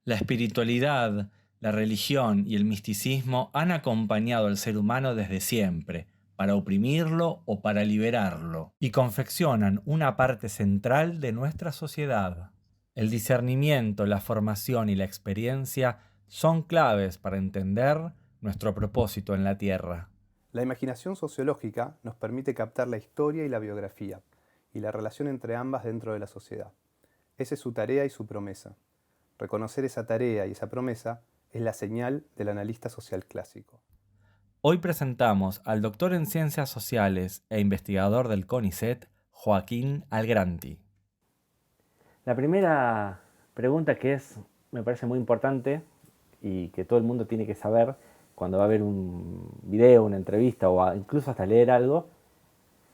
La espiritualidad, la religión y el misticismo han acompañado al ser humano desde siempre, para oprimirlo o para liberarlo, y confeccionan una parte central de nuestra sociedad. El discernimiento, la formación y la experiencia son claves para entender nuestro propósito en la Tierra. La imaginación sociológica nos permite captar la historia y la biografía, y la relación entre ambas dentro de la sociedad. Esa es su tarea y su promesa. Reconocer esa tarea y esa promesa es la señal del analista social clásico. Hoy presentamos al doctor en Ciencias Sociales e investigador del CONICET, Joaquín Algranti. La primera pregunta me parece muy importante y que todo el mundo tiene que saber cuando va a ver un video, una entrevista o incluso hasta leer algo,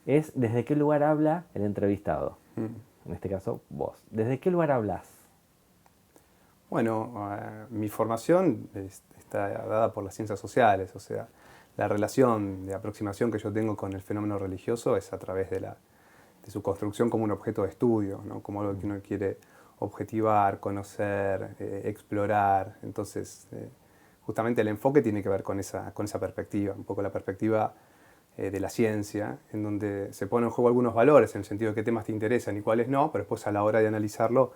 es desde qué lugar habla el entrevistado. En este caso, vos. ¿Desde qué lugar hablas? Bueno, mi formación está dada por las ciencias sociales, o sea, la relación de aproximación que yo tengo con el fenómeno religioso es a través de su construcción como un objeto de estudio, ¿no? Como algo que uno quiere objetivar, conocer, explorar. Entonces, justamente el enfoque tiene que ver con esa perspectiva, un poco la perspectiva de la ciencia, en donde se ponen en juego algunos valores, en el sentido de qué temas te interesan y cuáles no, pero después a la hora de analizarlo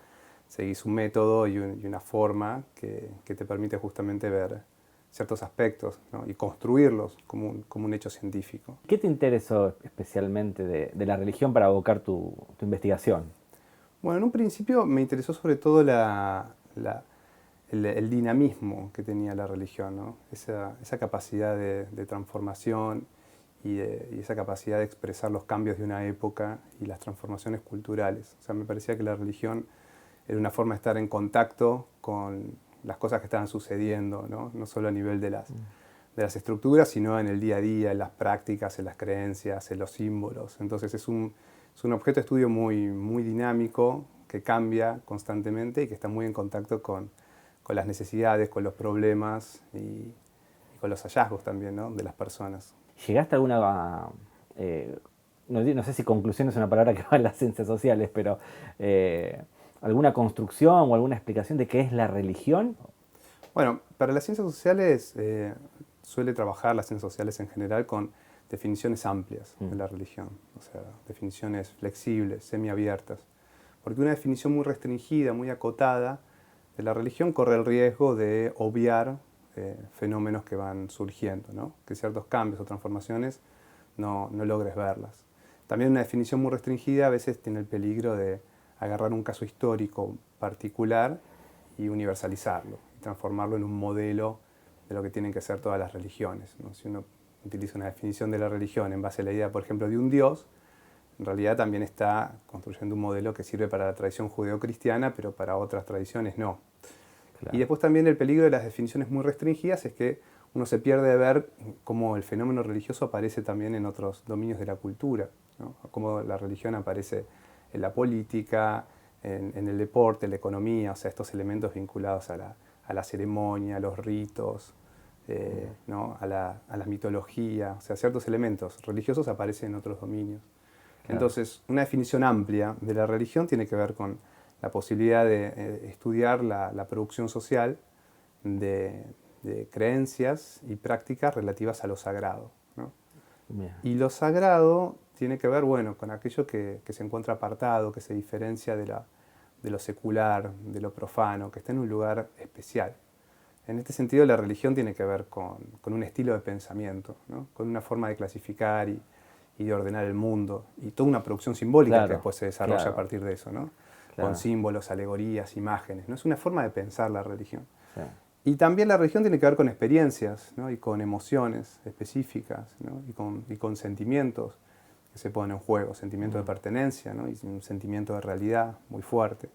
seguís un método y una forma que te permite justamente ver ciertos aspectos, ¿no? Y construirlos como un hecho científico. ¿Qué te interesó especialmente de la religión para abocar tu investigación? Bueno, en un principio me interesó sobre todo el dinamismo que tenía la religión, ¿no? Esa capacidad de transformación y esa capacidad de expresar los cambios de una época y las transformaciones culturales. O sea, me parecía que la religión era una forma de estar en contacto con las cosas que estaban sucediendo, ¿no? No solo a nivel de las estructuras, sino en el día a día, en las prácticas, en las creencias, en los símbolos. Entonces es un objeto de estudio muy dinámico, que cambia constantemente y que está muy en contacto con las necesidades, con los problemas y con los hallazgos también, ¿no? De las personas. ¿Llegaste a alguna, no sé si conclusión es una palabra que va en las ciencias sociales, pero alguna construcción o alguna explicación de qué es la religión? Bueno, para las ciencias sociales suele trabajar las ciencias sociales en general con definiciones amplias de la religión, o sea, definiciones flexibles, semiabiertas, porque una definición muy restringida, muy acotada de la religión corre el riesgo de obviar fenómenos que van surgiendo, ¿no? Que ciertos cambios o transformaciones no logres verlas. También una definición muy restringida a veces tiene el peligro de agarrar un caso histórico particular y universalizarlo, y transformarlo en un modelo de lo que tienen que ser todas las religiones, ¿no? Si uno utiliza una definición de la religión en base a la idea, por ejemplo, de un Dios, en realidad también está construyendo un modelo que sirve para la tradición judeocristiana, pero para otras tradiciones no. Claro. Y después también el peligro de las definiciones muy restringidas es que uno se pierde de ver cómo el fenómeno religioso aparece también en otros dominios de la cultura, ¿no? Cómo la religión aparece en la política, en el deporte, en la economía, o sea, estos elementos vinculados a la ceremonia, a los ritos, ¿no? a la mitología, o sea, ciertos elementos religiosos aparecen en otros dominios. Claro. Entonces, una definición amplia de la religión tiene que ver con la posibilidad de estudiar la producción social de creencias y prácticas relativas a lo sagrado, ¿no? Y lo sagrado tiene que ver, bueno, con aquello que se encuentra apartado, que se diferencia de lo secular, de lo profano, que está en un lugar especial. En este sentido, la religión tiene que ver con un estilo de pensamiento, ¿no? Con una forma de clasificar y de ordenar el mundo, y toda una producción simbólica, claro, que después se desarrolla, claro, a partir de eso, ¿no? Claro. Con símbolos, alegorías, imágenes, ¿no? Es una forma de pensar la religión. Sí. Y también la religión tiene que ver con experiencias, ¿no? Y con emociones específicas, ¿no? y con sentimientos que se ponen en juego, sentimiento de pertenencia, ¿no? Y un sentimiento de realidad muy fuerte.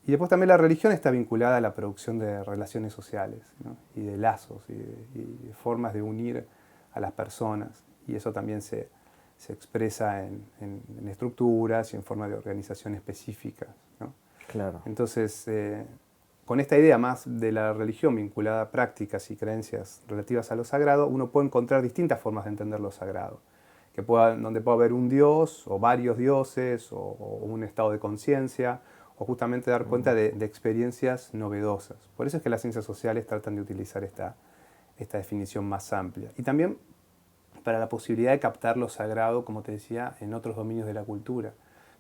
Y después también la religión está vinculada a la producción de relaciones sociales, ¿no? Y de lazos y de formas de unir a las personas. Y eso también se expresa en estructuras y en formas de organización específicas, ¿no? Claro. Entonces, con esta idea más de la religión vinculada a prácticas y creencias relativas a lo sagrado, uno puede encontrar distintas formas de entender lo sagrado, donde puede haber un dios o varios dioses o un estado de conciencia o justamente dar cuenta de experiencias novedosas. Por eso es que las ciencias sociales tratan de utilizar esta definición más amplia. Y también para la posibilidad de captar lo sagrado, como te decía, en otros dominios de la cultura.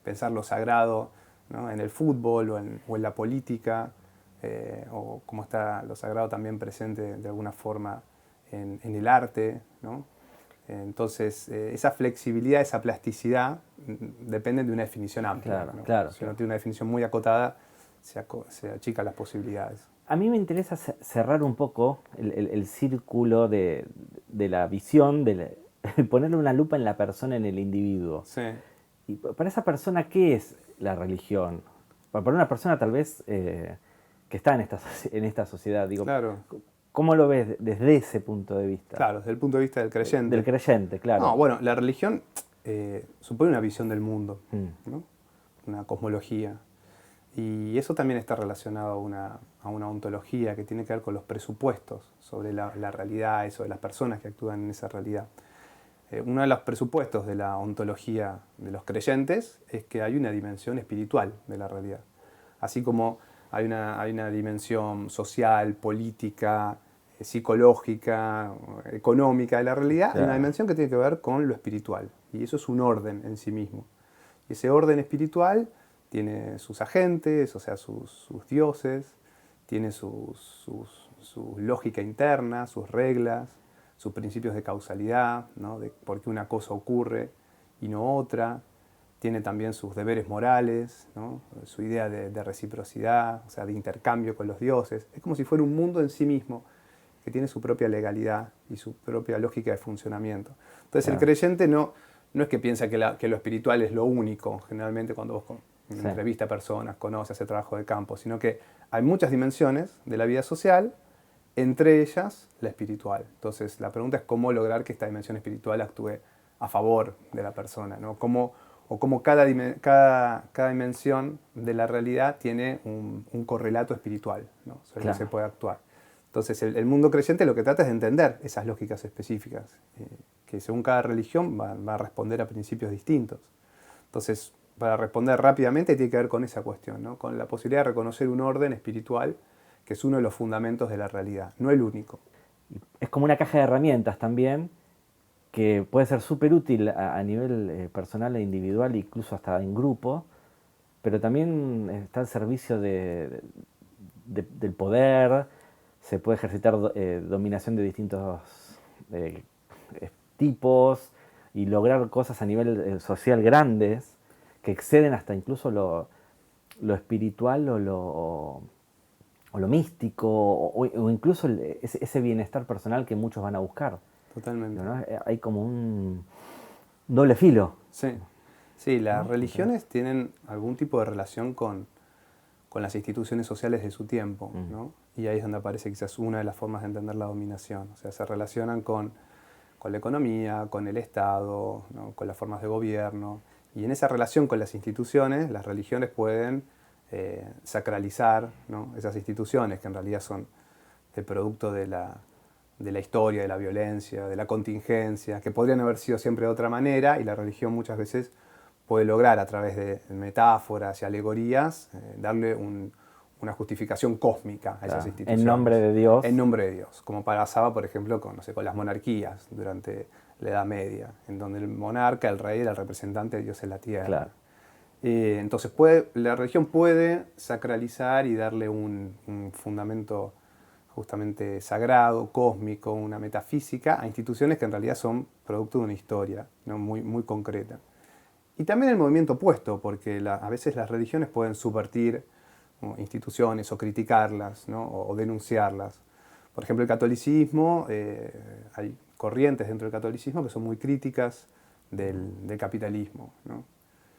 Pensar lo sagrado, ¿no?, en el fútbol o en la política, o como está lo sagrado también presente de alguna forma en el arte, ¿no? Entonces, esa flexibilidad, esa plasticidad dependen de una definición amplia. Claro, ¿no? claro, Si uno claro. tiene una definición muy acotada, se achican las posibilidades. A mí me interesa cerrar un poco el círculo de la visión, ponerle una lupa en la persona, en el individuo. Sí, Y para esa persona, ¿qué es la religión? Para una persona tal vez que está en esta sociedad, digo, claro. ¿cómo lo ves desde ese punto de vista? Claro, desde el punto de vista del creyente. Del creyente, claro. No, bueno, la religión supone una visión del mundo, Mm. ¿no? Una cosmología. Y eso también está relacionado a una ontología que tiene que ver con los presupuestos sobre la realidad y sobre las personas que actúan en esa realidad. Uno de los presupuestos de la ontología de los creyentes es que hay una dimensión espiritual de la realidad. Así como hay una dimensión social, política, psicológica, económica de la realidad, hay una dimensión que tiene que ver con lo espiritual. Y eso es un orden en sí mismo. Y ese orden espiritual tiene sus agentes, o sea, sus dioses, tiene su lógica interna, sus reglas, sus principios de causalidad, ¿no?, de por qué una cosa ocurre y no otra. Tiene también sus deberes morales, ¿no?, su idea de reciprocidad, o sea, de intercambio con los dioses. Es como si fuera un mundo en sí mismo que tiene su propia legalidad y su propia lógica de funcionamiento. Entonces, Claro. el creyente no es que piensa que lo espiritual es lo único, generalmente cuando vos entrevista a personas, conoces, hace trabajo de campo, sino que hay muchas dimensiones de la vida social, entre ellas la espiritual. Entonces, la pregunta es cómo lograr que esta dimensión espiritual actúe a favor de la persona, ¿no? Cómo cada dimensión de la realidad tiene un correlato espiritual, ¿no?, sobre el que se puede actuar. Entonces, el mundo creyente lo que trata es de entender esas lógicas específicas, que según cada religión va a responder a principios distintos. Entonces, para responder rápidamente tiene que ver con esa cuestión, ¿no?, con la posibilidad de reconocer un orden espiritual que es uno de los fundamentos de la realidad, no el único. Es como una caja de herramientas también que puede ser súper útil a nivel personal e individual, incluso hasta en grupo, pero también está al servicio del poder, se puede ejercitar dominación de distintos tipos y lograr cosas a nivel social grandes que exceden hasta incluso lo espiritual o lo místico o incluso ese bienestar personal que muchos van a buscar. Totalmente. ¿No? Hay como un doble filo. Sí, las religiones tienen algún tipo de relación con las instituciones sociales de su tiempo, ¿no? Y ahí es donde aparece quizás una de las formas de entender la dominación. O sea, se relacionan con la economía, con el Estado, ¿no?, con las formas de gobierno. Y en esa relación con las instituciones, las religiones pueden sacralizar, ¿no?, esas instituciones que en realidad son el producto de la historia, de la violencia, de la contingencia, que podrían haber sido siempre de otra manera, y la religión muchas veces puede lograr a través de metáforas y alegorías darle una justificación cósmica a esas instituciones. En nombre de Dios. En nombre de Dios, como pasaba, por ejemplo, con las monarquías durante la Edad Media, en donde el monarca, el rey, era el representante de Dios en la tierra. Claro. Entonces la religión puede sacralizar y darle un fundamento justamente sagrado, cósmico, una metafísica a instituciones que en realidad son producto de una historia, ¿no?, muy, muy concreta. Y también el movimiento opuesto, porque a veces las religiones pueden subvertir, ¿no?, instituciones o criticarlas, ¿no?, o denunciarlas. Por ejemplo, el catolicismo, hay corrientes dentro del catolicismo que son muy críticas del capitalismo, ¿no?,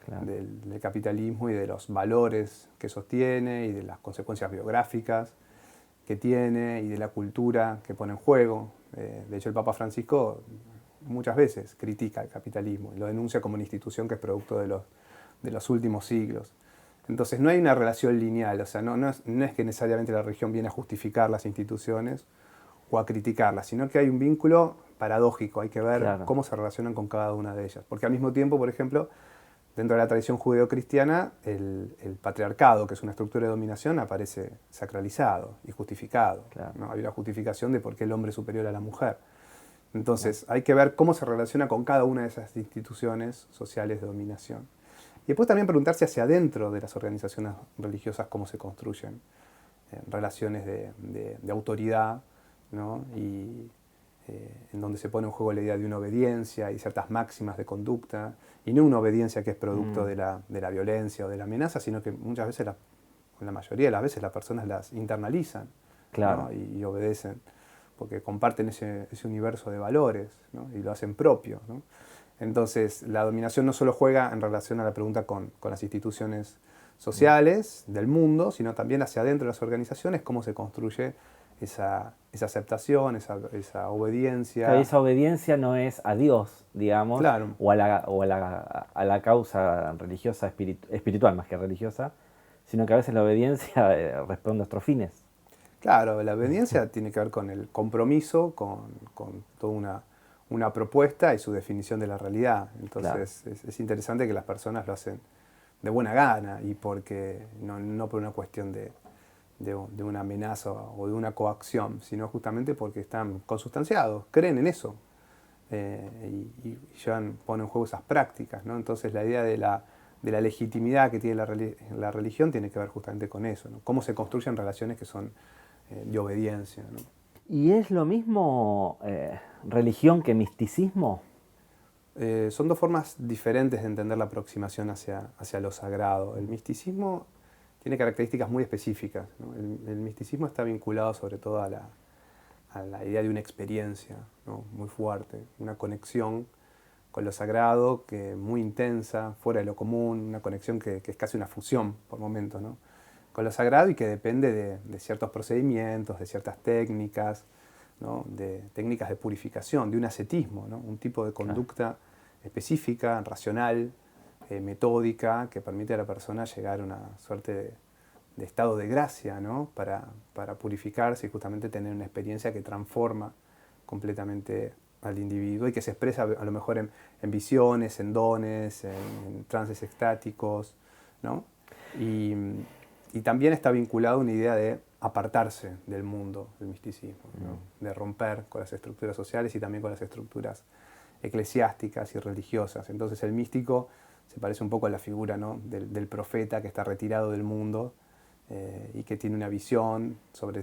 Claro. del capitalismo y de los valores que sostiene y de las consecuencias biográficas que tiene y de la cultura que pone en juego. De hecho, el Papa Francisco muchas veces critica el capitalismo y lo denuncia como una institución que es producto de los últimos siglos. Entonces no hay una relación lineal, o sea, no es que necesariamente la religión viene a justificar las instituciones o a criticarlas, sino que hay un vínculo paradójico, hay que ver cómo se relacionan con cada una de ellas. Porque al mismo tiempo, por ejemplo, dentro de la tradición judeocristiana, el patriarcado, que es una estructura de dominación, aparece sacralizado y justificado. Claro. ¿no? Hay una justificación de por qué el hombre es superior a la mujer. Entonces, hay que ver cómo se relaciona con cada una de esas instituciones sociales de dominación. Y después también preguntarse hacia adentro de las organizaciones religiosas cómo se construyen relaciones de autoridad, ¿no? Y en donde se pone en juego la idea de una obediencia y ciertas máximas de conducta, y no una obediencia que es producto de la violencia o de la amenaza, sino que muchas veces, la mayoría de las veces, las personas las internalizan, Claro. ¿no? y obedecen, porque comparten ese universo de valores, ¿no? Y lo hacen propio, ¿no? Entonces, la dominación no solo juega en relación a la pregunta con las instituciones sociales del mundo, sino también hacia adentro de las organizaciones, cómo se construye esa aceptación, esa obediencia. Claro, y esa obediencia no es a Dios, digamos, Claro. o a la causa religiosa, espiritual más que religiosa, sino que a veces la obediencia responde a nuestros fines. Claro, la obediencia tiene que ver con el compromiso, con toda una propuesta y su definición de la realidad. Entonces, claro, es interesante que las personas lo hacen de buena gana y porque no por una cuestión de una amenaza o de una coacción, sino justamente porque están consustanciados, creen en eso y ponen en juego esas prácticas, ¿no? Entonces la idea de la legitimidad que tiene la religión tiene que ver justamente con eso, ¿no? Cómo se construyen relaciones que son de obediencia, ¿no? ¿Y es lo mismo religión que misticismo? Son dos formas diferentes de entender la aproximación hacia lo sagrado. El misticismo tiene características muy específicas, ¿no? El misticismo está vinculado sobre todo a la idea de una experiencia, ¿no? Muy fuerte, una conexión con lo sagrado muy intensa, fuera de lo común, una conexión que es casi una fusión por momentos, ¿no? Con lo sagrado y que depende de ciertos procedimientos, de ciertas técnicas, ¿no? De técnicas de purificación, de un ascetismo, ¿no? Un tipo de conducta específica, racional, metódica, que permite a la persona llegar a una suerte de estado de gracia, ¿no? para purificarse y justamente tener una experiencia que transforma completamente al individuo y que se expresa a lo mejor en visiones, en dones, en trances extáticos, ¿no? Y también está vinculado a una idea de apartarse del mundo del misticismo, ¿no? De romper con las estructuras sociales y también con las estructuras eclesiásticas y religiosas. Entonces el místico se parece un poco a la figura, ¿no? del profeta que está retirado del mundo y que tiene una visión sobre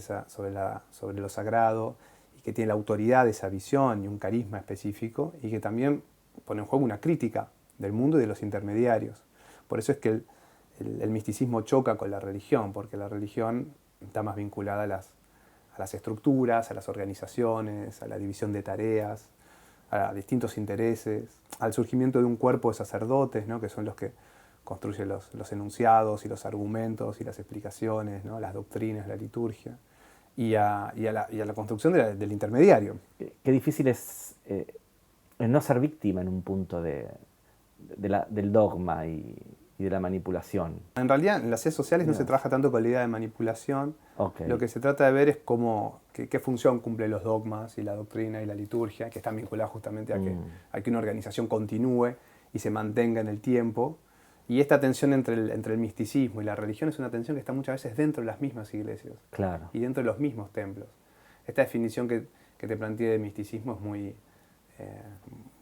lo sagrado y que tiene la autoridad de esa visión y un carisma específico y que también pone en juego una crítica del mundo y de los intermediarios. Por eso es que el misticismo choca con la religión, porque la religión está más vinculada a las estructuras, a las organizaciones, a la división de tareas, a distintos intereses, al surgimiento de un cuerpo de sacerdotes, ¿no? Que son los que construyen los enunciados y los argumentos y las explicaciones, ¿no? Las doctrinas, la liturgia, y a la construcción del intermediario. Qué difícil es no ser víctima en un punto del dogma y de la manipulación. En realidad, en las ciencias sociales no se trabaja tanto con la idea de manipulación. Okay. Lo que se trata de ver es qué función cumplen los dogmas y la doctrina y la liturgia, que están vinculadas justamente a que una organización continúe y se mantenga en el tiempo. Y esta tensión entre el misticismo y la religión es una tensión que está muchas veces dentro de las mismas iglesias. Claro. Y dentro de los mismos templos. Esta definición que te planteé de misticismo es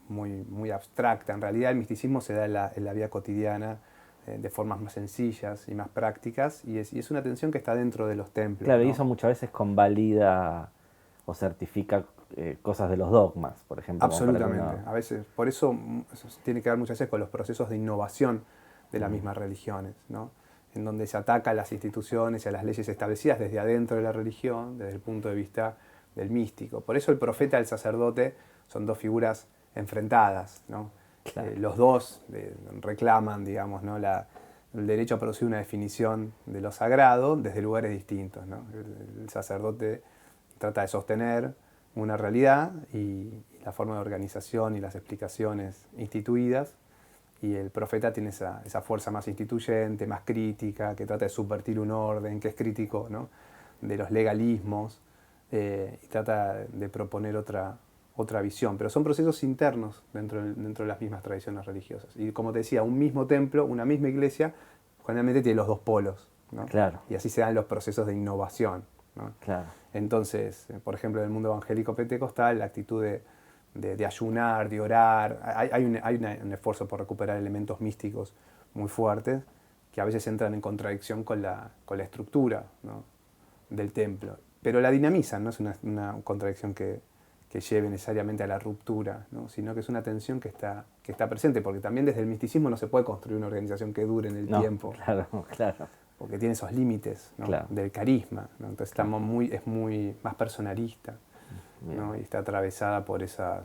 muy abstracta. En realidad el misticismo se da en la vida cotidiana, de formas más sencillas y más prácticas, y es una tensión que está dentro de los templos. Claro, ¿no? y eso muchas veces convalida o certifica cosas de los dogmas, por ejemplo. Absolutamente. A veces, por eso tiene que ver muchas veces con los procesos de innovación de las mismas religiones, ¿no? En donde se ataca a las instituciones y a las leyes establecidas desde adentro de la religión, desde el punto de vista del místico. Por eso el profeta y el sacerdote son dos figuras enfrentadas, ¿no? Claro. Los dos reclaman, digamos, ¿no? el derecho a producir una definición de lo sagrado desde lugares distintos, ¿no? El sacerdote trata de sostener una realidad y la forma de organización y las explicaciones instituidas, y el profeta tiene esa fuerza más instituyente, más crítica, que trata de subvertir un orden, que es crítico, ¿no? De los legalismos y trata de proponer otra otra visión, pero son procesos internos dentro de las mismas tradiciones religiosas. Y como te decía, un mismo templo, una misma iglesia, generalmente tiene los dos polos, ¿no? Claro. Y así se dan los procesos de innovación, ¿no? Claro. Entonces, por ejemplo, en el mundo evangélico pentecostal, la actitud de ayunar, de orar, hay un esfuerzo por recuperar elementos místicos muy fuertes que a veces entran en contradicción con la estructura, ¿no? del templo. Pero la dinamizan, no es una contradicción que lleve necesariamente a la ruptura, ¿no? Sino que es una tensión que está presente, porque también desde el misticismo no se puede construir una organización que dure en el tiempo. Claro, claro. Porque tiene esos límites, ¿no? Claro. Del carisma, ¿no? Entonces es muy más personalista, ¿no? Y está atravesada por ese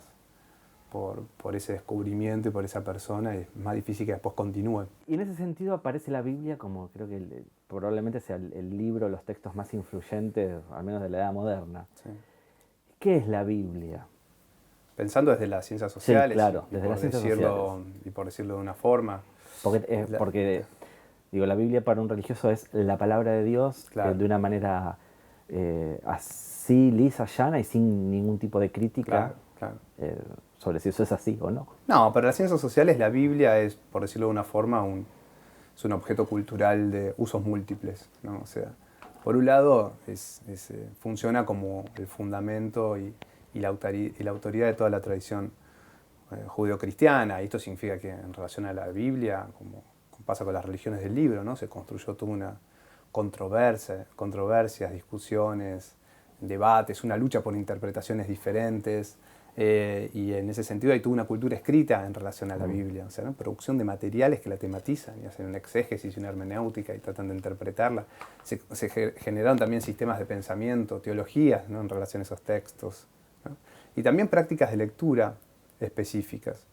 descubrimiento y por esa persona, y es más difícil que después continúe. Y en ese sentido aparece la Biblia como, creo que probablemente sea el libro, los textos más influyentes, al menos de la edad moderna. Sí. ¿Qué es la Biblia? Pensando desde las ciencias sociales, sí, claro, desde las ciencias sociales. Y por decirlo de una forma. Porque digo, la Biblia para un religioso es la palabra de Dios, claro. De una manera así, lisa, llana y sin ningún tipo de crítica. Claro. Sobre si eso es así o no. No, para las ciencias sociales la Biblia es, por decirlo de una forma, es un objeto cultural de usos múltiples, ¿no? O sea, por un lado funciona como el fundamento y la autoridad de toda la tradición judeocristiana, y esto significa que en relación a la Biblia, como pasa con las religiones del libro, ¿no? Se construyó toda una controversias, discusiones, debates, una lucha por interpretaciones diferentes. Y en ese sentido hay toda una cultura escrita en relación a la Biblia, o sea, ¿no? Producción de materiales que la tematizan y hacen una exégesis y una hermenéutica y tratan de interpretarla. Se generaron también sistemas de pensamiento, teologías, ¿no? En relación a esos textos, ¿no? Y también prácticas de lectura específicas.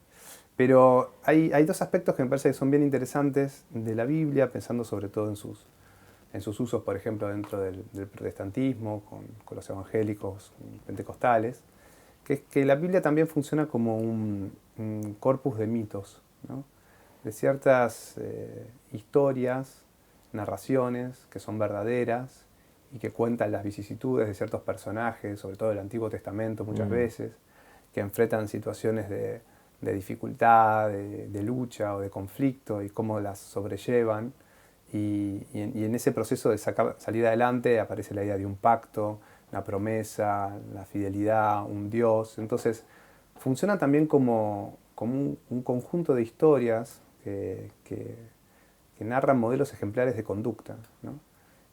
Pero hay dos aspectos que me parece que son bien interesantes de la Biblia, pensando sobre todo en sus usos, por ejemplo, dentro del protestantismo, con los evangélicos pentecostales, que es que la Biblia también funciona como un corpus de mitos, ¿no? De ciertas historias, narraciones que son verdaderas y que cuentan las vicisitudes de ciertos personajes, sobre todo del Antiguo Testamento muchas veces, que enfrentan situaciones de dificultad, de lucha o de conflicto y cómo las sobrellevan. Y en ese proceso de salir adelante aparece la idea de un pacto, una promesa, la fidelidad, un Dios. Entonces, funciona también como un conjunto de historias que narran modelos ejemplares de conducta, ¿no?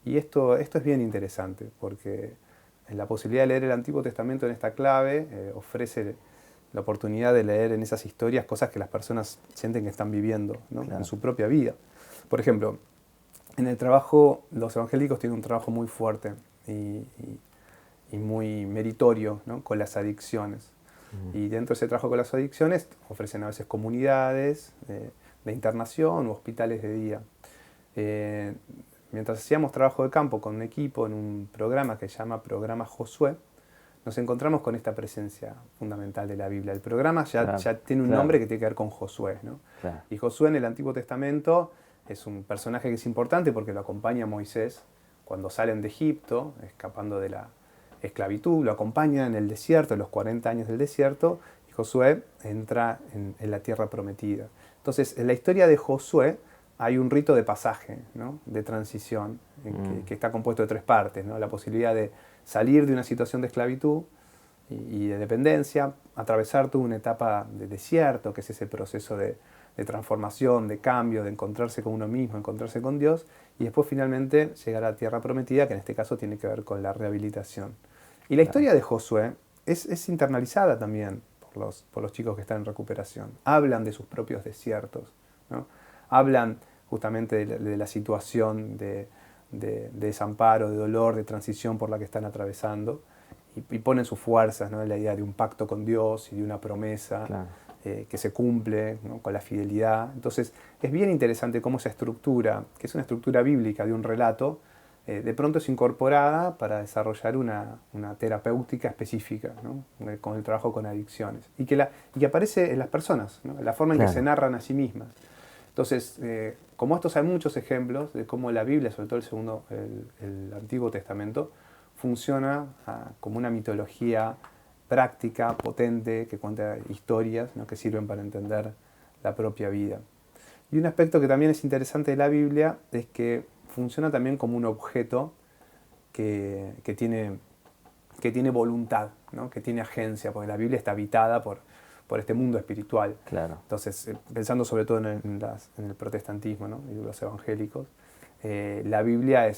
Y esto es bien interesante, porque la posibilidad de leer el Antiguo Testamento en esta clave ofrece la oportunidad de leer en esas historias cosas que las personas sienten que están viviendo, ¿no? Claro. En su propia vida. Por ejemplo, en el trabajo, los evangélicos tienen un trabajo muy fuerte y muy meritorio, ¿no? Con las adicciones. Y dentro de ese trabajo con las adicciones ofrecen a veces comunidades de internación o hospitales de día. Mientras hacíamos trabajo de campo con un equipo en un programa que se llama Programa Josué, nos encontramos con esta presencia fundamental de la Biblia. El programa ya tiene un nombre que tiene que ver con Josué, ¿no? Claro. Y Josué en el Antiguo Testamento es un personaje que es importante porque lo acompaña a Moisés cuando salen de Egipto, escapando de la esclavitud, lo acompaña en el desierto, en los 40 años del desierto, y Josué entra en la tierra prometida. Entonces, en la historia de Josué hay un rito de pasaje, ¿no? De transición, que está compuesto de tres partes, ¿no? La posibilidad de salir de una situación de esclavitud y de dependencia, atravesar toda una etapa de desierto, que es ese proceso de transformación, de cambio, de encontrarse con uno mismo, encontrarse con Dios, y después finalmente llegar a la tierra prometida, que en este caso tiene que ver con la rehabilitación. Y la historia de Josué es internalizada también por los chicos que están en recuperación. Hablan de sus propios desiertos, ¿no? Hablan justamente de la situación de desamparo, de dolor, de transición por la que están atravesando, y ponen sus fuerzas, ¿no? En la idea de un pacto con Dios y de una promesa. Claro. Que se cumple, ¿no? Con la fidelidad. Entonces es bien interesante cómo esa estructura, que es una estructura bíblica de un relato, de pronto es incorporada para desarrollar una terapéutica específica, ¿no? Con el trabajo con adicciones, y que aparece en las personas, ¿no? La forma en que se narran a sí mismas. Entonces, como estos hay muchos ejemplos de cómo la Biblia, sobre todo el Antiguo Testamento, funciona como una mitología práctica, potente, que cuenta historias, ¿no? Que sirven para entender la propia vida. Y un aspecto que también es interesante de la Biblia es que funciona también como un objeto que tiene voluntad, ¿no? Que tiene agencia, porque la Biblia está habitada por este mundo espiritual. Claro. Entonces, pensando sobre todo en el protestantismo, ¿no? Y los evangélicos, la Biblia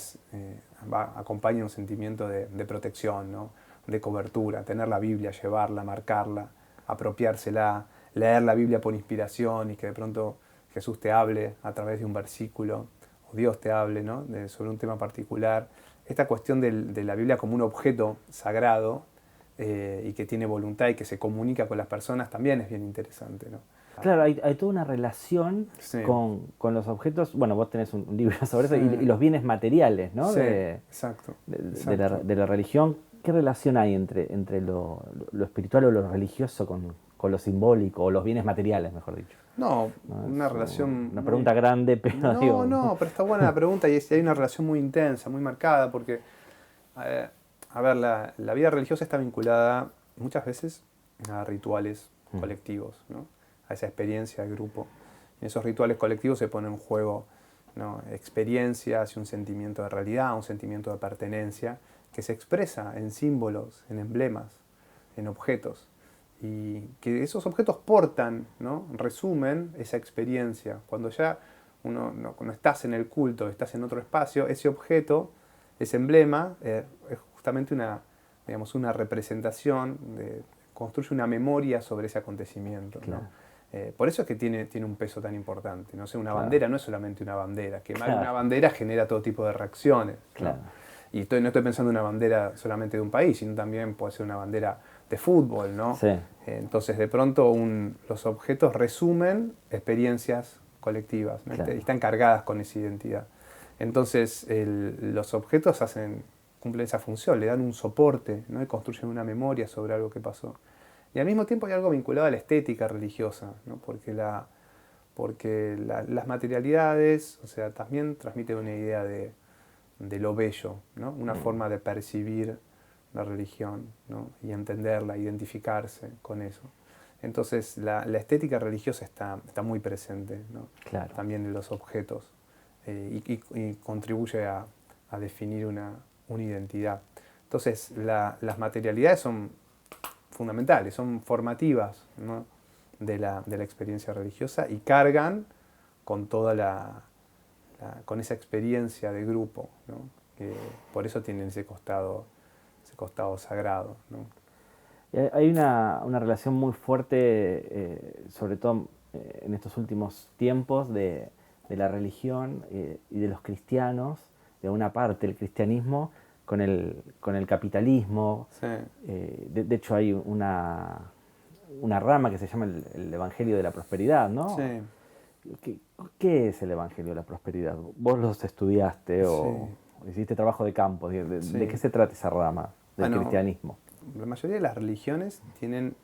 acompaña un sentimiento de protección, ¿no? De cobertura, tener la Biblia, llevarla, marcarla, apropiársela, leer la Biblia por inspiración y que de pronto Jesús te hable a través de un versículo, o Dios te hable, ¿no? Sobre un tema particular. Esta cuestión de la Biblia como un objeto sagrado y que tiene voluntad y que se comunica con las personas también es bien interesante, ¿no? Claro, hay toda una relación Sí. con los objetos. Bueno, vos tenés un libro sobre eso, Sí. y los bienes materiales, ¿no? Sí, exacto. De la religión. ¿Qué relación hay entre lo espiritual o lo religioso con lo simbólico, o los bienes materiales, mejor dicho? No, ¿No? una Es relación... una pregunta grande, pero No, digo... no, pero está buena la pregunta y hay una relación muy intensa, muy marcada, porque, a ver, la vida religiosa está vinculada muchas veces a rituales colectivos, ¿no? A esa experiencia de grupo. En esos rituales colectivos se pone en juego, ¿no? Experiencias y un sentimiento de realidad, un sentimiento de pertenencia, que se expresa en símbolos, en emblemas, en objetos. Y que esos objetos portan, ¿no? Resumen esa experiencia. Cuando ya no estás en el culto, estás en otro espacio, ese objeto, ese emblema, es justamente digamos, una representación, construye una memoria sobre ese acontecimiento, Claro. ¿no? Por eso es que tiene un peso tan importante. No sé, una Claro. bandera no es solamente una bandera. Quemar Claro. una bandera genera todo tipo de reacciones, ¿no? Claro. Y no estoy pensando en una bandera solamente de un país, sino también puede ser una bandera de fútbol, ¿no? Sí. Entonces, de pronto, los objetos resumen experiencias colectivas, ¿no? Claro. Y están cargadas con esa identidad. Entonces, los objetos cumplen esa función, le dan un soporte, ¿no? Y construyen una memoria sobre algo que pasó. Y al mismo tiempo hay algo vinculado a la estética religiosa, ¿no? Porque las materialidades, o sea, también transmiten una idea de lo bello, ¿no? Una forma de percibir la religión, ¿no? Y entenderla, identificarse con eso. Entonces la estética religiosa está muy presente, ¿no? Claro. También en los objetos y contribuye a definir una identidad. Entonces las materialidades son fundamentales, son formativas, ¿no? de la experiencia religiosa y cargan con toda con esa experiencia de grupo, ¿no? Que por eso tienen ese costado sagrado, ¿no? Hay una relación muy fuerte, sobre todo en estos últimos tiempos, de la religión y de los cristianos, de una parte del cristianismo, con el capitalismo. Sí. De hecho, hay una rama que se llama el Evangelio de la Prosperidad, ¿no? Sí. ¿Qué es el Evangelio de la Prosperidad? ¿Vos los estudiaste o hiciste trabajo de campo? Sí. ¿De qué se trata esa rama del cristianismo? La mayoría de las religiones tienen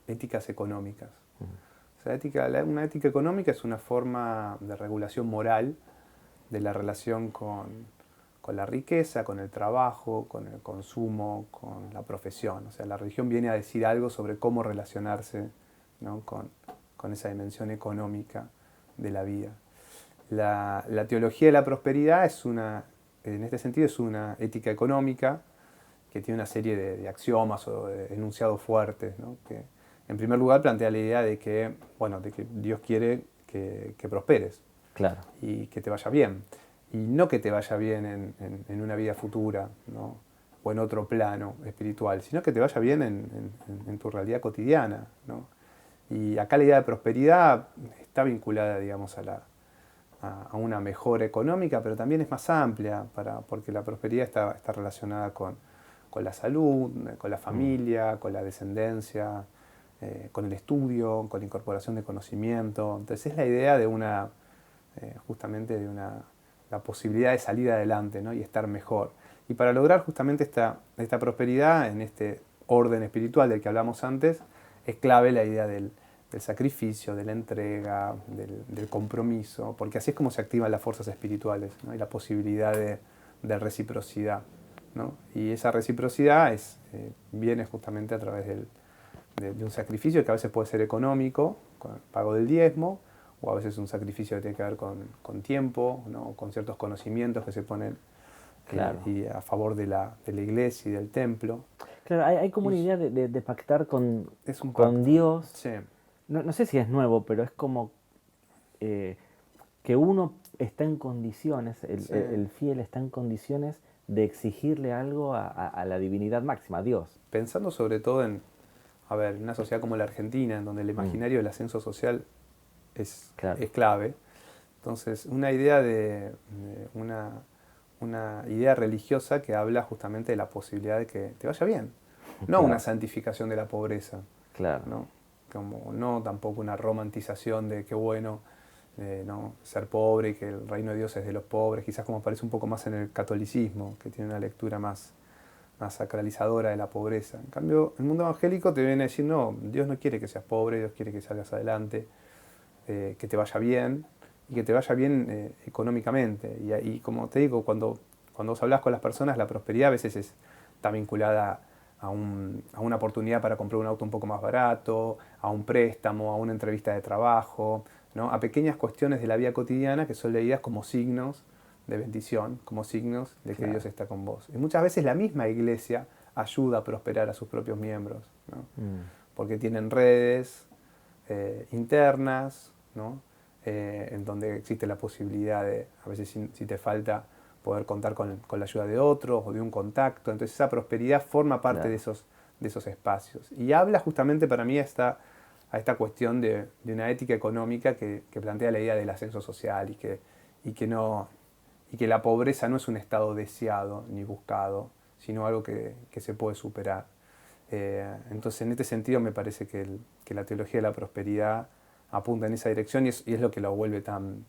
éticas económicas. O sea, una ética económica es una forma de regulación moral de la relación con la riqueza, con el trabajo, con el consumo, con la profesión. O sea, la religión viene a decir algo sobre cómo relacionarse, ¿no? con esa dimensión económica de la vida. La teología de la prosperidad en este sentido es una ética económica que tiene una serie de axiomas o de enunciados fuertes, ¿no? Que en primer lugar plantea la idea de que Dios quiere que prosperes. Claro. Y que te vaya bien. Y no que te vaya bien en una vida futura, ¿no? O en otro plano espiritual, sino que te vaya bien en tu realidad cotidiana, ¿no? Y acá la idea de prosperidad está vinculada, digamos, a una mejora económica, pero también es más amplia, porque la prosperidad está relacionada con la salud, con la familia, con la descendencia, con el estudio, con la incorporación de conocimiento. Entonces es la idea de justamente de la posibilidad de salir adelante, ¿no? Y estar mejor. Y para lograr justamente esta prosperidad en este orden espiritual del que hablamos antes, es clave la idea del sacrificio, de la entrega, del compromiso, porque así es como se activan las fuerzas espirituales, ¿no? Y la posibilidad de reciprocidad. ¿no? Y esa reciprocidad viene justamente a través de un sacrificio que a veces puede ser económico, con el pago del diezmo, o a veces un sacrificio que tiene que ver con tiempo, ¿no? Con ciertos conocimientos que se ponen Claro. y a favor de la iglesia y del templo. Claro, hay como una idea de pactar Es un con pacto. Dios. Sí, No sé si es nuevo, pero es como eh, que uno está en condiciones, sí. el fiel está en condiciones de exigirle algo a la divinidad máxima, a Dios. Pensando sobre todo en una sociedad como la Argentina, en donde el imaginario del ascenso social Claro. es clave. Entonces, una idea una idea religiosa que habla justamente de la posibilidad de que te vaya bien. No Claro. una santificación de la pobreza, Claro. ¿no? Como no tampoco una romantización de qué bueno ¿no? ser pobre y que el reino de Dios es de los pobres, quizás como aparece un poco más en el catolicismo, que tiene una lectura más sacralizadora de la pobreza. En cambio, el mundo evangélico te viene a decir, no, Dios no quiere que seas pobre, Dios quiere que salgas adelante, que te vaya bien, y que te vaya bien económicamente. Y como te digo, cuando vos hablas con las personas, la prosperidad a veces está vinculada a una oportunidad para comprar un auto un poco más barato, a un préstamo, a una entrevista de trabajo, ¿no? A pequeñas cuestiones de la vida cotidiana que son leídas como signos de bendición, como signos de que Claro. Dios está con vos. Y muchas veces la misma iglesia ayuda a prosperar a sus propios miembros, ¿no? Porque tienen redes internas, ¿no? En donde existe la posibilidad de, a veces si te falta, poder contar con la ayuda de otros o de un contacto. Entonces esa prosperidad forma parte Claro. de esos espacios. Y habla justamente para mí a esta cuestión de una ética económica que plantea la idea del ascenso social y que la pobreza no es un estado deseado ni buscado, sino algo que se puede superar. Entonces, en este sentido, me parece que la teología de la prosperidad apunta en esa dirección y es lo que la vuelve tan,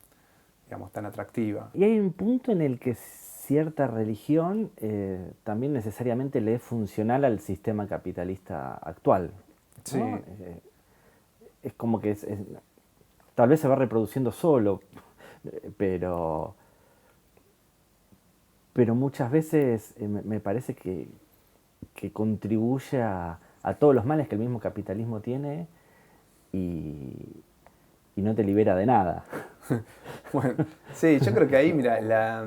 digamos, tan atractiva. Y hay un punto en el que cierta religión también necesariamente le es funcional al sistema capitalista actual, ¿no? Sí, Es como que tal vez se va reproduciendo solo, pero, pero muchas veces me parece que contribuye a todos los males que el mismo capitalismo tiene y, y no te libera de nada. bueno, sí, yo creo que ahí, mira, la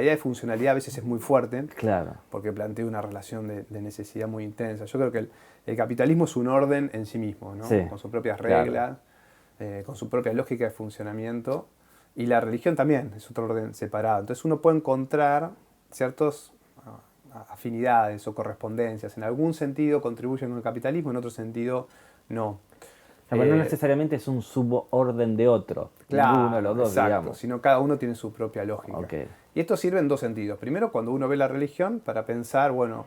idea de funcionalidad a veces es muy fuerte Claro, porque plantea una relación de necesidad muy intensa. Yo creo que el capitalismo es un orden en sí mismo, ¿no? sí, Con sus propias claro, reglas, con su propia lógica de funcionamiento. Y la religión también es otro orden separado. Entonces uno puede encontrar ciertas afinidades o correspondencias. En algún sentido contribuyen con el capitalismo, en otro sentido no. O sea, pero no necesariamente es un suborden de otro, ninguno de los Claro, dos, exacto, digamos. sino cada uno tiene su propia lógica. Ok, Y esto sirve en dos sentidos. Primero, cuando uno ve la religión, para pensar, bueno,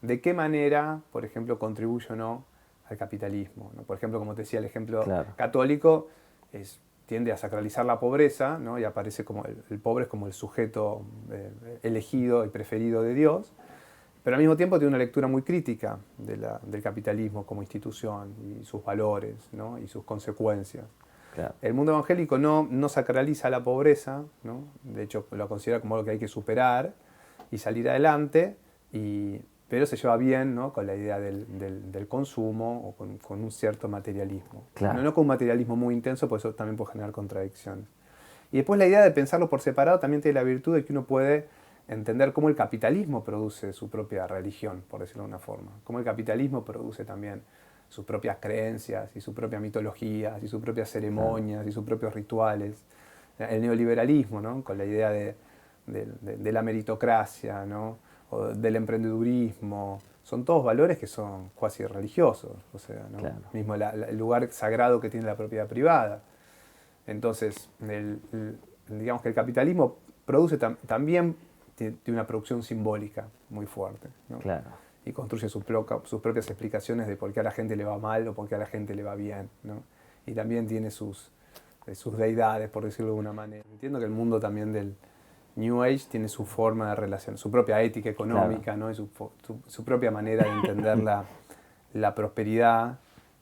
de qué manera, por ejemplo, contribuye o no al capitalismo, ¿no? Por ejemplo, como te decía, el ejemplo claro, católico tiende a sacralizar la pobreza, ¿no? Y aparece como el pobre es como el sujeto elegido y preferido de Dios. Pero al mismo tiempo tiene una lectura muy crítica del capitalismo como institución y sus valores, ¿no? Y sus consecuencias. claro, El mundo evangélico no sacraliza la pobreza, ¿no? De hecho lo considera como algo que hay que superar y salir adelante, pero se lleva bien, ¿no? Con la idea del consumo o con un cierto materialismo. claro, No con un materialismo muy intenso, porque eso también puede generar contradicciones. Y después la idea de pensarlo por separado también tiene la virtud de que uno puede entender cómo el capitalismo produce su propia religión, por decirlo de una forma. Cómo el capitalismo produce también sus propias creencias y su propia mitología y sus propias ceremonias y sus propios rituales. El neoliberalismo, ¿no? Con la idea de la meritocracia, ¿no? O del emprendedurismo, son todos valores que son cuasi religiosos, o sea, ¿no? claro. Mismo el lugar sagrado que tiene la propiedad privada. Entonces, digamos que el capitalismo produce también tiene una producción simbólica muy fuerte, ¿no? Claro. Y construye sus propias explicaciones de por qué a la gente le va mal o por qué a la gente le va bien, ¿no? Y también tiene sus deidades, por decirlo de alguna manera. Entiendo que el mundo también del New Age tiene su forma de relación, su propia ética económica, Claro. ¿no? Y su propia manera de entender la prosperidad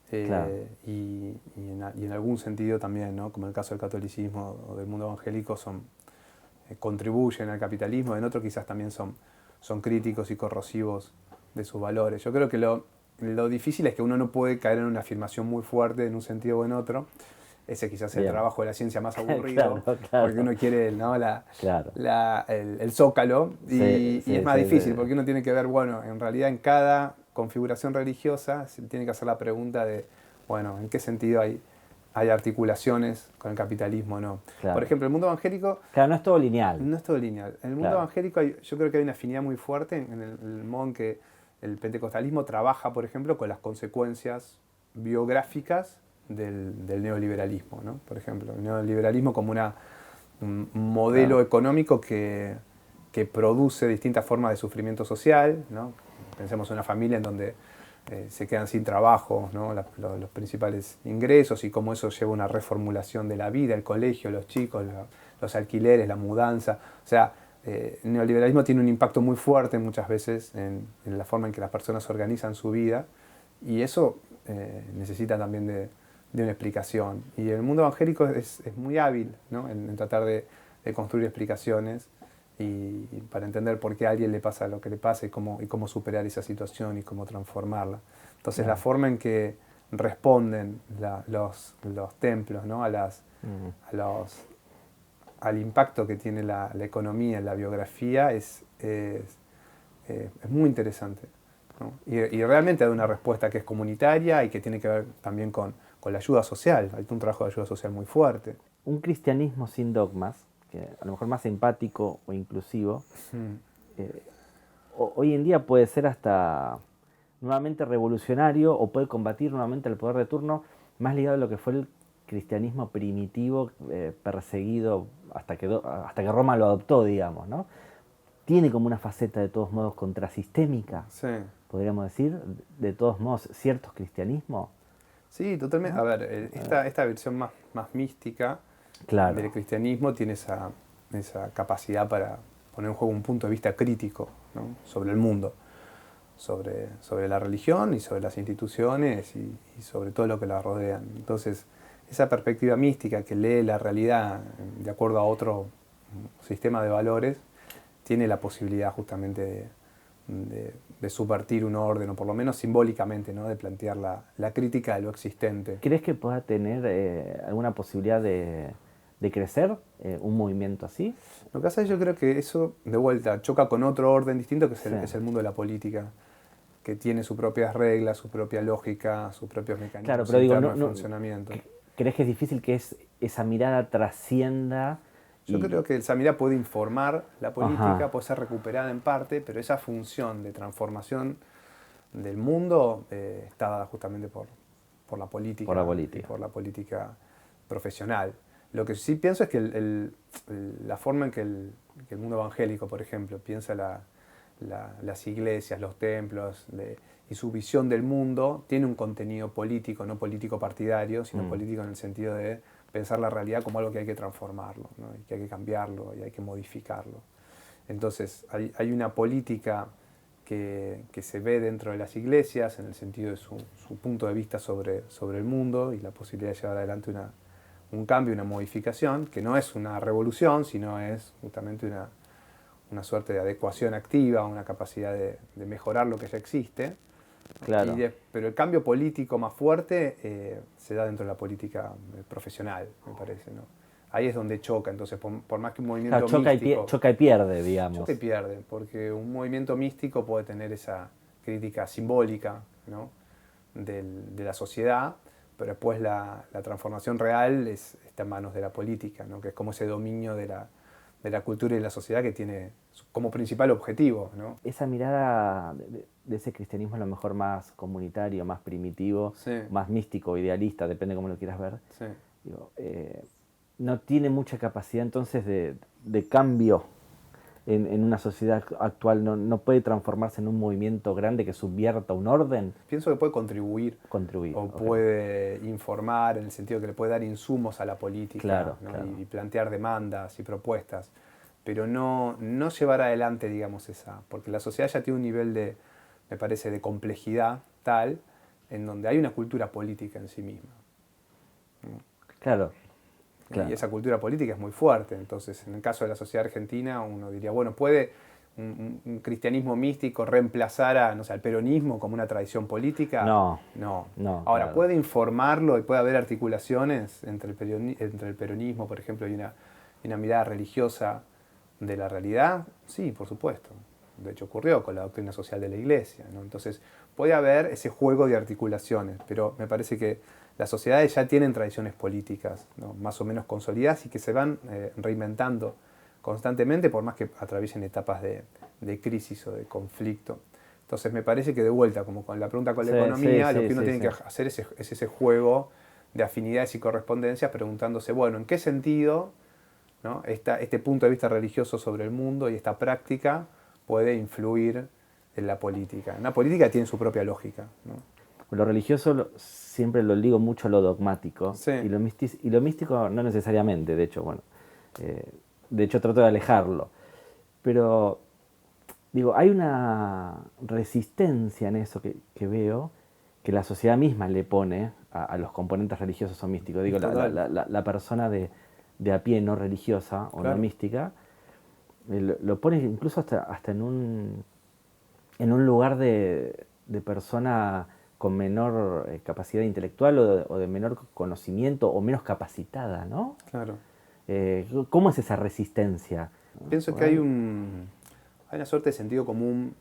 Claro. y en algún sentido también, ¿no? Como en el caso del catolicismo o del mundo evangélico, son contribuyen al capitalismo, en otros quizás también son críticos y corrosivos de sus valores. Yo creo que lo difícil es que uno no puede caer en una afirmación muy fuerte en un sentido o en otro. Ese quizás es el trabajo de la ciencia más aburrido, Claro. porque uno quiere, ¿no? Claro. el zócalo, y es más difícil, porque uno tiene que ver, bueno, en realidad en cada configuración religiosa se tiene que hacer la pregunta de, bueno, ¿en qué sentido hay articulaciones con el capitalismo o no? Claro. Por ejemplo, el mundo evangélico... Claro, no es todo lineal. No es todo lineal. En el mundo evangélico yo creo que hay una afinidad muy fuerte en el modo en que el pentecostalismo trabaja, por ejemplo, con las consecuencias biográficas del neoliberalismo, ¿no? Por ejemplo, el neoliberalismo como un modelo económico que produce distintas formas de sufrimiento social, ¿no? Pensemos en una familia en donde se quedan sin trabajo, ¿no? los principales ingresos, y cómo eso lleva a una reformulación de la vida, el colegio, los chicos, los alquileres, la mudanza. O sea, el neoliberalismo tiene un impacto muy fuerte muchas veces en la forma en que las personas organizan su vida, y eso necesita también de una explicación. Y el mundo evangélico es muy hábil, ¿no? en tratar de construir explicaciones y para entender por qué a alguien le pasa lo que le pasa y cómo superar esa situación y cómo transformarla. Entonces la forma en que responden los templos, ¿no? Al impacto que tiene la economía en la biografía es muy interesante, ¿no? Y realmente hay una respuesta que es comunitaria y que tiene que ver también con la ayuda social. Hay un trabajo de ayuda social muy fuerte. Un cristianismo sin dogmas, que a lo mejor más empático o inclusivo, hoy en día puede ser hasta nuevamente revolucionario o puede combatir nuevamente el poder de turno, más ligado a lo que fue el cristianismo primitivo, perseguido hasta que Roma lo adoptó, digamos, ¿no? Tiene como una faceta de todos modos contrasistémica, Sí. podríamos decir, de todos modos ciertos cristianismos. Sí, totalmente. A ver, esta versión más mística del cristianismo tiene esa capacidad para poner en juego un punto de vista crítico, ¿no? Sobre el mundo, sobre la religión y sobre las instituciones y sobre todo lo que la rodean. Entonces, esa perspectiva mística que lee la realidad de acuerdo a otro sistema de valores tiene la posibilidad justamente de subvertir un orden, o por lo menos simbólicamente, ¿no? De plantear la crítica de lo existente. ¿Crees que pueda tener alguna posibilidad de crecer un movimiento así? Lo que pasa es que yo creo que eso, de vuelta, choca con otro orden distinto que es el mundo de la política, que tiene sus propias reglas, su propia lógica, sus propios mecanismos internos de funcionamiento. ¿Crees que es difícil que esa mirada trascienda? Yo creo que esa mirada puede informar la política, puede ser recuperada en parte, pero esa función de transformación del mundo está dada justamente por la política. Por la política. Y por la política profesional. Lo que sí pienso es que la forma en que el mundo evangélico, por ejemplo, piensa las iglesias, los templos y su visión del mundo, tiene un contenido político, no político partidario, sino político en el sentido de pensar la realidad como algo que hay que transformarlo, ¿no? Y que hay que cambiarlo y hay que modificarlo. Entonces, hay una política que se ve dentro de las iglesias en el sentido de su punto de vista sobre el mundo y la posibilidad de llevar adelante un cambio, una modificación, que no es una revolución, sino es justamente una suerte de adecuación activa, una capacidad de mejorar lo que ya existe. Claro. Pero el cambio político más fuerte se da dentro de la política profesional, me parece, ¿no? Ahí es donde choca, entonces por más que un movimiento místico... Choca y pierde, digamos. Choca y pierde, porque un movimiento místico puede tener esa crítica simbólica, ¿no? de la sociedad, pero después la transformación real está en manos de la política, ¿no? Que es como ese dominio de la cultura y de la sociedad que tiene como principal objetivo, ¿no? Esa mirada de ese cristianismo a lo mejor más comunitario, más primitivo, más místico, idealista, depende cómo lo quieras ver, digo, no tiene mucha capacidad entonces de cambio en una sociedad actual, no puede transformarse en un movimiento grande que subvierta un orden. Pienso que puede contribuir o puede informar en el sentido que le puede dar insumos a la política, ¿no? Y plantear demandas y propuestas, pero no llevar adelante, digamos, porque la sociedad ya tiene un nivel me parece, de complejidad tal en donde hay una cultura política en sí misma. Claro. Claro. Y esa cultura política es muy fuerte. Entonces, en el caso de la sociedad argentina, uno diría, bueno, ¿puede un cristianismo místico reemplazar a, no sé, al peronismo como una tradición política? No, No. no, Ahora, claro. ¿puede informarlo y puede haber articulaciones entre el peronismo, por ejemplo, y una mirada religiosa de la realidad? Sí, por supuesto. De hecho, ocurrió con la doctrina social de la Iglesia, ¿no? Entonces, puede haber ese juego de articulaciones, pero me parece que las sociedades ya tienen tradiciones políticas, ¿no?, más o menos consolidadas y que se van reinventando constantemente, por más que atraviesen etapas de crisis o de conflicto. Entonces me parece que de vuelta, como con la pregunta con la Sí, economía, sí, lo sí, que uno sí, tiene sí. que hacer es ese juego de afinidades y correspondencias, preguntándose, bueno, ¿en qué sentido, ¿no?, este punto de vista religioso sobre el mundo y esta práctica puede influir en la política? La política tiene su propia lógica, ¿no? Lo religioso siempre lo ligo mucho a lo dogmático Sí, y lo místico no necesariamente, de hecho, bueno, eh, de hecho trato de alejarlo. Pero, digo, hay una resistencia en eso que veo que la sociedad misma le pone a los componentes religiosos o místicos. Digo, total, la persona de a pie no religiosa o no claro. mística lo pone incluso hasta en un lugar de persona con menor capacidad intelectual o de menor conocimiento o menos capacitada, ¿no? Claro. ¿Cómo es esa resistencia? Pienso que hay una suerte de sentido común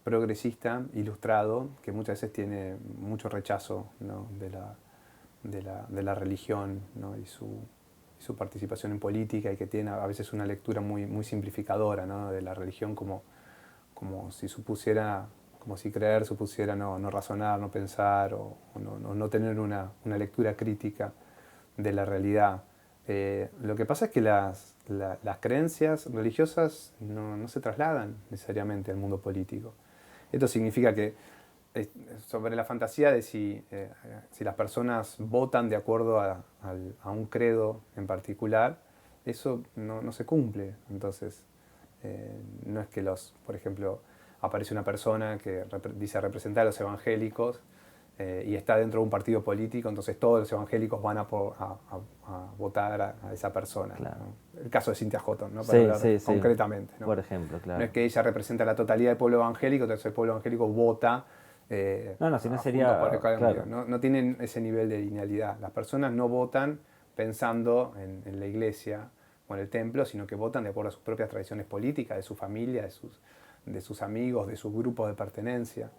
progresista, ilustrado, que muchas veces tiene mucho rechazo, ¿no?, de la religión, ¿no?, y su participación en política, y que tiene a veces una lectura muy, muy simplificadora, ¿no?, de la religión como si supusiera, como si creer supusiera no razonar, no pensar o no tener una lectura crítica de la realidad. Lo que pasa es que las creencias religiosas no se trasladan necesariamente al mundo político. Esto significa que sobre la fantasía de si las personas votan de acuerdo a un credo en particular, eso no se cumple. Entonces, no es que por ejemplo, aparece una persona que dice representar a los evangélicos y está dentro de un partido político, entonces todos los evangélicos van a votar a esa persona, Claro. ¿no? El caso de Cynthia Houghton, ¿no?, para Sí, hablar sí, sí. concretamente, ¿no? Por ejemplo, No claro. es que ella representa la totalidad del pueblo evangélico, entonces el pueblo evangélico vota No, si no junto por el sería, cambio. claro, No tienen ese nivel de linealidad. Las personas no votan pensando en la iglesia o en el templo, sino que votan de acuerdo a sus propias tradiciones políticas, de su familia, de sus amigos, de sus grupos de pertenencia.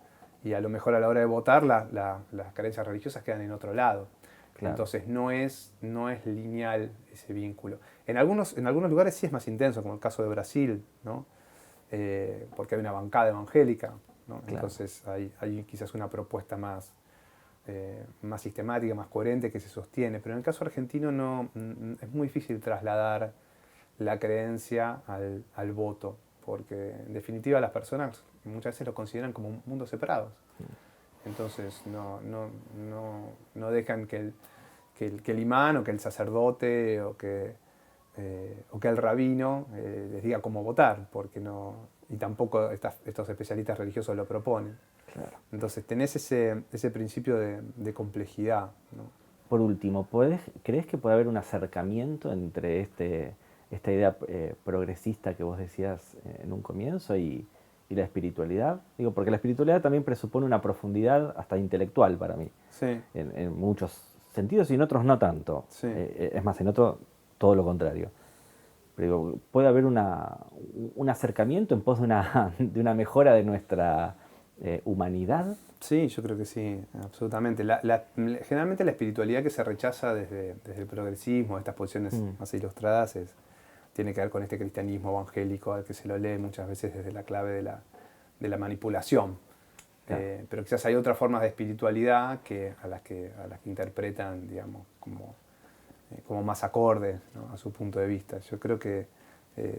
Y a lo mejor a la hora de votar las creencias religiosas quedan en otro lado. claro. Entonces no es lineal ese vínculo. En algunos lugares sí es más intenso, como el caso de Brasil, ¿no? Porque hay una bancada evangélica, ¿no? Claro. Entonces hay quizás una propuesta más sistemática, más coherente, que se sostiene. Pero en el caso argentino es muy difícil trasladar la creencia al voto, porque en definitiva las personas muchas veces lo consideran como mundos separados. Entonces no dejan que el imán o que el sacerdote o que el rabino les diga cómo votar, y tampoco estos especialistas religiosos lo proponen. Claro. Entonces tenés ese principio de complejidad, ¿no? Por último, ¿crees que puede haber un acercamiento entre esta idea progresista que vos decías en un comienzo y la espiritualidad? Digo, porque la espiritualidad también presupone una profundidad hasta intelectual para mí, Sí, en muchos sentidos y en otros no tanto. sí. Es más, en otro todo lo contrario. Pero digo, puede haber un acercamiento en pos de una mejora de nuestra humanidad. Sí, yo creo que sí, absolutamente. Generalmente la espiritualidad que se rechaza desde el progresismo, estas posiciones más ilustradas, tiene que ver con este cristianismo evangélico al que se lo lee muchas veces desde la clave de la manipulación. Claro. Pero quizás hay otras formas de espiritualidad a las que interpretan, digamos, como más acordes, ¿no?, a su punto de vista. Yo creo que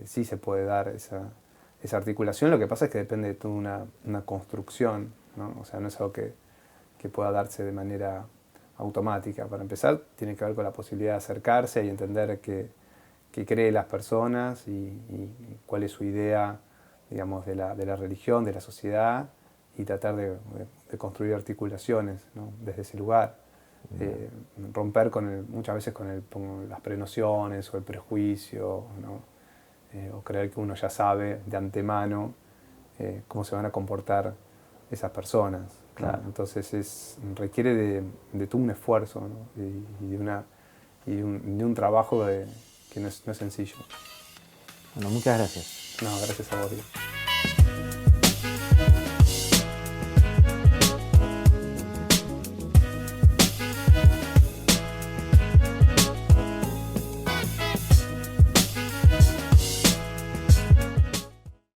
sí se puede dar esa articulación. Lo que pasa es que depende de toda una construcción, ¿no? O sea, no es algo que pueda darse de manera automática. Para empezar, tiene que ver con la posibilidad de acercarse y entender qué creen las personas y cuál es su idea, digamos, de la religión, de la sociedad, y tratar de construir articulaciones, ¿no?, desde ese lugar. romper muchas veces con las prenociones o el prejuicio, ¿no? O creer que uno ya sabe de antemano cómo se van a comportar esas personas, ¿no? Claro. Entonces requiere de todo un esfuerzo, ¿no? y de un trabajo que no es sencillo. Bueno, muchas gracias. No, gracias a vos, Diego.